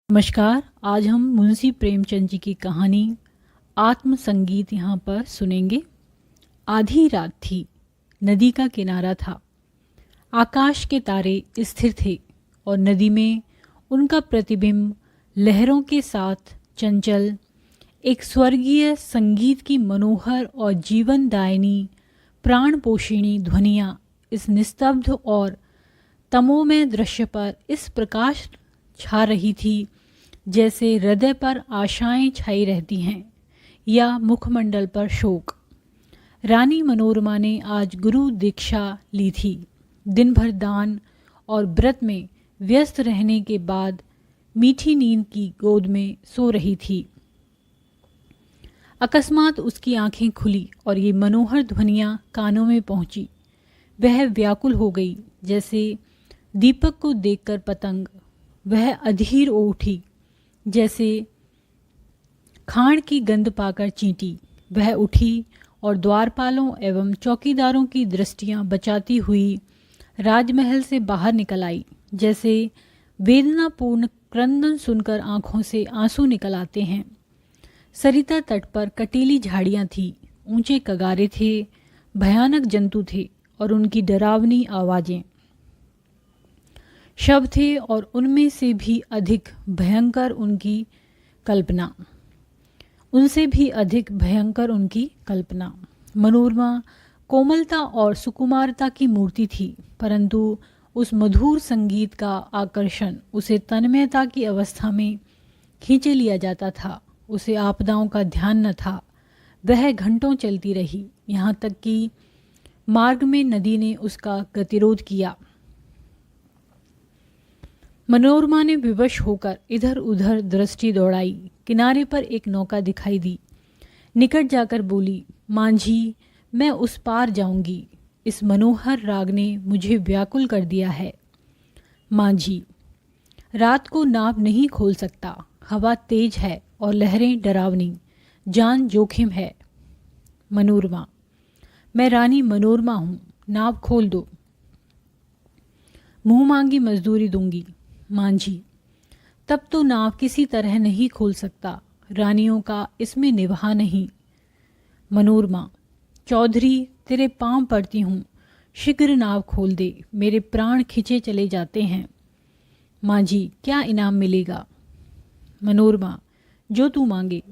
नमस्कार। आज हम मुंशी प्रेमचंद जी की कहानी आत्म संगीत यहाँ पर सुनेंगे। आधी रात थी, नदी का किनारा था, आकाश के तारे स्थिर थे और नदी में उनका प्रतिबिंब लहरों के साथ चंचल एक स्वर्गीय संगीत की मनोहर और जीवनदायिनी प्राणपोषिणी ध्वनियाँ इस निस्तब्ध और तमोमय दृश्य पर इस प्रकाश छा रही थी जैसे हृदय पर आशाएं छाई रहती हैं या मुखमंडल पर शोक। रानी मनोरमा ने आज गुरु दीक्षा ली थी। दिन भर दान और व्रत में व्यस्त रहने के बाद मीठी नींद की गोद में सो रही थी। अकस्मात उसकी आंखें खुली और ये मनोहर ध्वनियाँ कानों में पहुंची। वह व्याकुल हो गई, जैसे दीपक को देखकर पतंग। वह अधीर हो उठी, जैसे खाण की गंध पाकर चींटी। वह उठी और द्वारपालों एवं चौकीदारों की दृष्टियां बचाती हुई राजमहल से बाहर निकल आई। जैसे वेदनापूर्ण क्रंदन सुनकर आंखों से आंसू निकल आते हैं। सरिता तट पर कटीली झाड़ियां थीं, ऊंचे कगारे थे, भयानक जंतु थे और उनकी डरावनी आवाज़ें शब्द थे और उनमें से भी अधिक भयंकर उनकी कल्पना। उनसे भी अधिक भयंकर उनकी कल्पना। मनोरमा कोमलता और सुकुमारता की मूर्ति थी, परंतु उस मधुर संगीत का आकर्षण उसे तन्मयता की अवस्था में खींचे लिया जाता था। उसे आपदाओं का ध्यान न था। वह घंटों चलती रही, यहाँ तक कि मार्ग में नदी ने उसका गतिरोध किया। मनोरमा ने विवश होकर इधर उधर दृष्टि दौड़ाई। किनारे पर एक नौका दिखाई दी। निकट जाकर बोली, मांझी, मैं उस पार जाऊंगी। इस मनोहर राग ने मुझे व्याकुल कर दिया है। मांझी, रात को नाव नहीं खोल सकता। हवा तेज है और लहरें डरावनी, जान जोखिम है। मनोरमा, मैं रानी मनोरमा हूँ, नाव खोल दो। मुँह मांगी मजदूरी दूंगी। मांझी, तब तो नाव किसी तरह नहीं खोल सकता। रानियों का इसमें निभाह नहीं। मनोरमा, चौधरी, तेरे पांव पड़ती हूँ, शीघ्र नाव खोल दे, मेरे प्राण खिंचे चले जाते हैं। मांझी, क्या इनाम मिलेगा? मनोरमा, जो तू मांगे।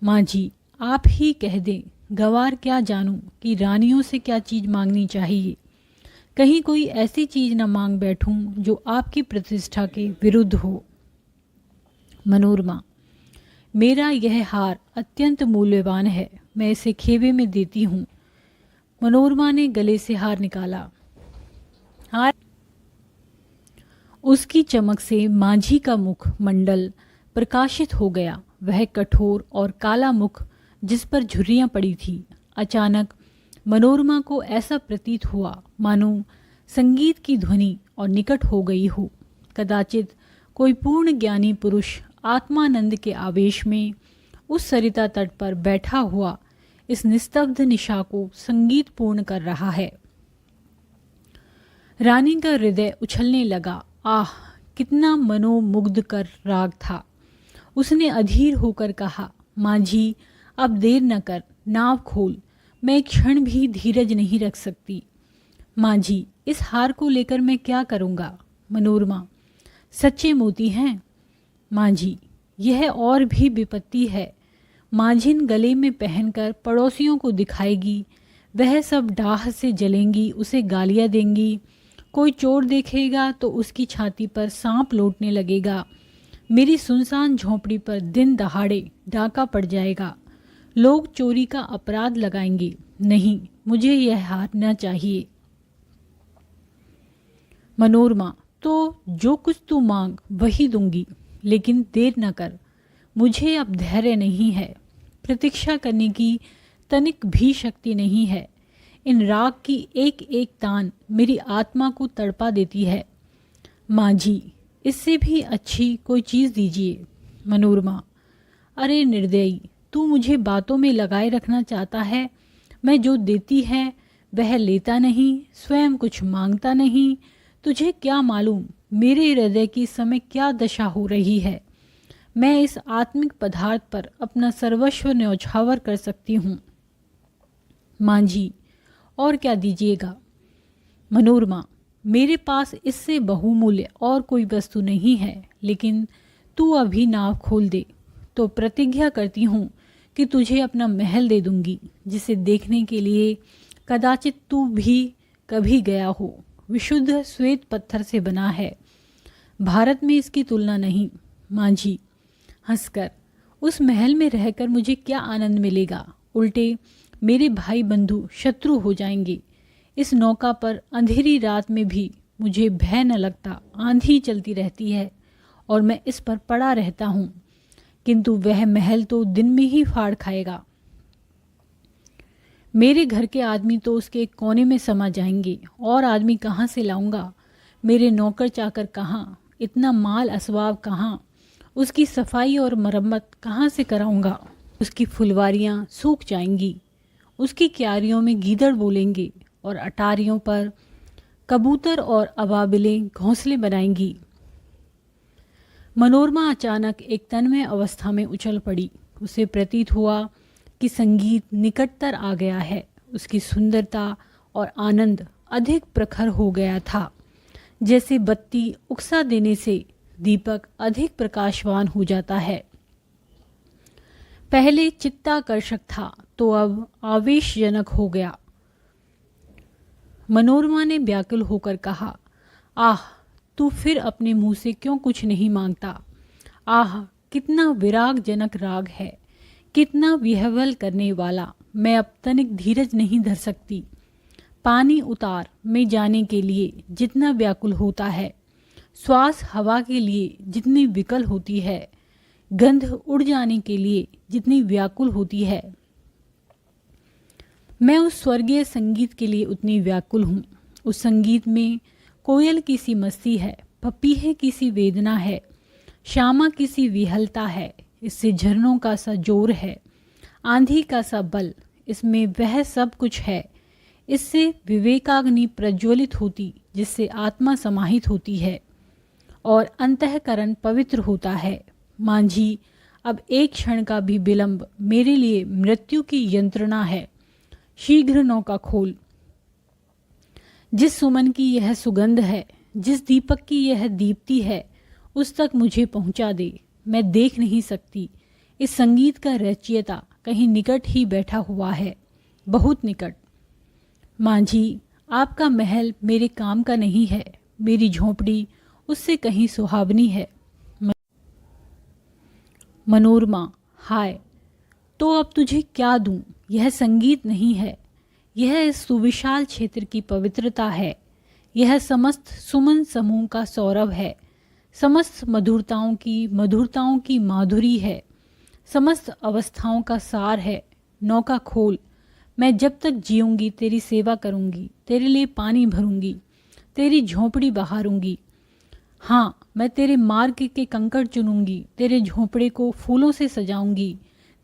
मांझी, आप ही कह दें, गवार क्या जानूं कि रानियों से क्या चीज़ मांगनी चाहिए। कहीं कोई ऐसी चीज न मांग बैठूं जो आपकी प्रतिष्ठा के विरुद्ध हो। मनोरमा, मेरा यह हार अत्यंत मूल्यवान है, मैं इसे खेवे में देती हूँ। मनोरमा ने गले से हार निकाला। हार उसकी चमक से मांझी का मुख मंडल प्रकाशित हो गया। वह कठोर और काला मुख जिस पर झुर्रियाँ पड़ी थी। अचानक मनोरमा को ऐसा प्रतीत हुआ मानो संगीत की ध्वनि और निकट हो गई हो। कदाचित कोई पूर्ण ज्ञानी पुरुष आत्मानंद के आवेश में उस सरिता तट पर बैठा हुआ इस निस्तब्ध निशा को संगीत पूर्ण कर रहा है। रानी का हृदय उछलने लगा। आह, कितना मनोमुग्ध कर राग था। उसने अधीर होकर कहा, मांझी, अब देर न कर, नाव खोल, मैं एक क्षण भी धीरज नहीं रख सकती। मांझी, इस हार को लेकर मैं क्या करूँगा? मनोरमा, सच्चे मोती हैं। मांझी, यह और भी विपत्ति है। मांझिन गले में पहनकर पड़ोसियों को दिखाएगी, वह सब डाह से जलेंगी, उसे गालियाँ देंगी। कोई चोर देखेगा तो उसकी छाती पर सांप लौटने लगेगा। मेरी सुनसान झोंपड़ी पर दिन दहाड़े डाका पड़ जाएगा। लोग चोरी का अपराध लगाएंगे। नहीं, मुझे यह हार न चाहिए। मनोरमा, तो जो कुछ तू मांग वही दूंगी, लेकिन देर न कर। मुझे अब धैर्य नहीं है, प्रतीक्षा करने की तनिक भी शक्ति नहीं है। इन राग की एक एक तान मेरी आत्मा को तड़पा देती है। मांझी, इससे भी अच्छी कोई चीज़ दीजिए। मनोरमा, अरे निर्दयी, तू मुझे बातों में लगाए रखना चाहता है। मैं जो देती है वह लेता नहीं, स्वयं कुछ मांगता नहीं। तुझे क्या मालूम मेरे हृदय की इस समय क्या दशा हो रही है। मैं इस आत्मिक पदार्थ पर अपना सर्वस्व न्यौछावर कर सकती हूँ। मांझी, और क्या दीजिएगा। मनोरमा, मेरे पास इससे बहुमूल्य और कोई वस्तु नहीं है, लेकिन तू अभी नाव खोल दे तो प्रतिज्ञा करती हूँ कि तुझे अपना महल दे दूंगी, जिसे देखने के लिए कदाचित तू भी कभी गया हो। विशुद्ध श्वेत पत्थर से बना है, भारत में इसकी तुलना नहीं। मांझी हंसकर, उस महल में रहकर मुझे क्या आनंद मिलेगा, उल्टे मेरे भाई बंधु शत्रु हो जाएंगे। इस नौका पर अंधेरी रात में भी मुझे भय न लगता। आंधी चलती रहती है और मैं इस पर पड़ा रहता हूँ, किंतु वह महल तो दिन में ही फाड़ खाएगा। मेरे घर के आदमी तो उसके एक कोने में समा जाएंगे, और आदमी कहाँ से लाऊंगा। मेरे नौकर चाकर कहाँ, इतना माल असबाब कहाँ, उसकी सफाई और मरम्मत कहाँ से कराऊंगा। उसकी फुलवारियाँ सूख जाएंगी, उसकी क्यारियों में गीदड़ बोलेंगे और अटारियों पर कबूतर और अबाबिलें घोंसले बनाएंगी। मनोरमा अचानक एक तन्मय अवस्था में उछल पड़ी। उसे प्रतीत हुआ कि संगीत निकटतर आ गया है। उसकी सुंदरता और आनंद अधिक प्रखर हो गया था, जैसे बत्ती उकसा देने से दीपक अधिक प्रकाशवान हो जाता है। पहले चित्ताकर्षक था तो अब आवेशजनक हो गया। मनोरमा ने व्याकुल होकर कहा, आह, तू फिर अपने मुंह से क्यों कुछ नहीं मांगता। आह, कितना विरागजनक राग है, कितना विह्वल करने वाला। मैं अब तनिक धीरज नहीं धर सकती। पानी उतार में जाने के लिए जितना व्याकुल होता है, श्वास हवा के लिए जितनी विकल होती है, गंध उड़ जाने के लिए जितनी व्याकुल होती है, मैं उस स्वर्गीय संगीत के लिए उतनी व्याकुल हूँ। उस संगीत में कोयल की सी मस्ती है, पपीहे की सी वेदना है, श्यामा की सी विहलता है। इससे झरनों का सा जोर है, आंधी का सा बल, इसमें वह सब कुछ है। इससे विवेकाग्नि प्रज्वलित होती, जिससे आत्मा समाहित होती है और अंतःकरण पवित्र होता है। मांझी, अब एक क्षण का भी विलंब मेरे लिए मृत्यु की यंत्रणा है। शीघ्र नौका खोल। जिस सुमन की यह सुगंध है, जिस दीपक की यह दीप्ति है, उस तक मुझे पहुंचा दे। मैं देख नहीं सकती। इस संगीत का रचयिता कहीं निकट ही बैठा हुआ है, बहुत निकट। मांझी, आपका महल मेरे काम का नहीं है, मेरी झोंपड़ी उससे कहीं सुहावनी है। मनोरमा, हाय, तो अब तुझे क्या दूं। यह संगीत नहीं है, यह इस सुविशाल क्षेत्र की पवित्रता है। यह समस्त सुमन समूह का सौरभ है, समस्त मधुरताओं की माधुरी है, समस्त अवस्थाओं का सार है। नौका खोल। मैं जब तक जीऊंगी तेरी सेवा करूंगी, तेरे लिए पानी भरूंगी, तेरी झोंपड़ी बहारूंगी। हाँ, मैं तेरे मार्ग के कंकड़ चुनूंगी, तेरे झोंपड़े को फूलों से सजाऊंगी,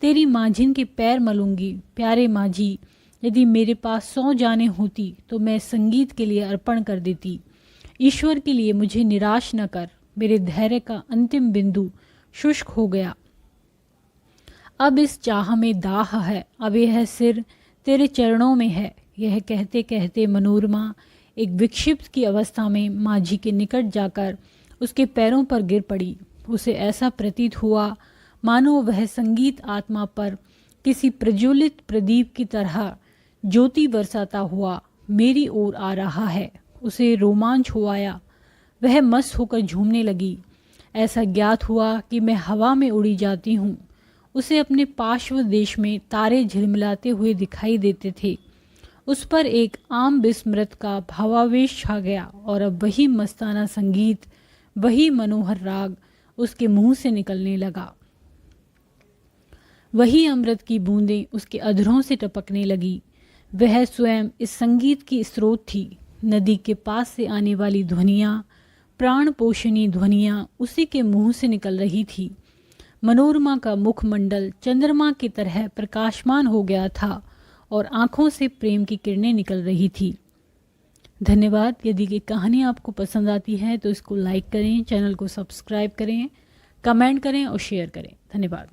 तेरी माझिन के पैर मलूंगी। प्यारे माझी, यदि मेरे पास 100 जानें होती तो मैं संगीत के लिए अर्पण कर देती। ईश्वर के लिए मुझे निराश न कर। मेरे धैर्य का अंतिम बिंदु शुष्क हो गया। अब इस चाह में दाह है, अब यह सिर तेरे चरणों में है। यह कहते कहते मनोरमा एक विक्षिप्त की अवस्था में माझी के निकट जाकर उसके पैरों पर गिर पड़ी। उसे ऐसा प्रतीत हुआ मानो वह संगीत आत्मा पर किसी प्रज्वलित प्रदीप की तरह ज्योति बरसाता हुआ मेरी ओर आ रहा है। उसे रोमांच हो आया, वह मस्त होकर झूमने लगी। ऐसा ज्ञात हुआ कि मैं हवा में उड़ी जाती हूँ। उसे अपने पार्श्व देश में तारे झिलमिलाते हुए दिखाई देते थे। उस पर एक आम विस्मृत का भावावेश छा गया और अब वही मस्ताना संगीत, वही मनोहर राग उसके मुंह से निकलने लगा। वही अमृत की बूंदें उसके अधरों से टपकने लगी। वह स्वयं इस संगीत की स्रोत थी। नदी के पास से आने वाली ध्वनियाँ, प्राण पोषणी ध्वनियाँ उसी के मुंह से निकल रही थी। मनोरमा का मुखमंडल चंद्रमा की तरह प्रकाशमान हो गया था और आंखों से प्रेम की किरणें निकल रही थी। धन्यवाद। यदि ये कहानी आपको पसंद आती है तो इसको लाइक करें, चैनल को सब्सक्राइब करें, कमेंट करें और शेयर करें। धन्यवाद।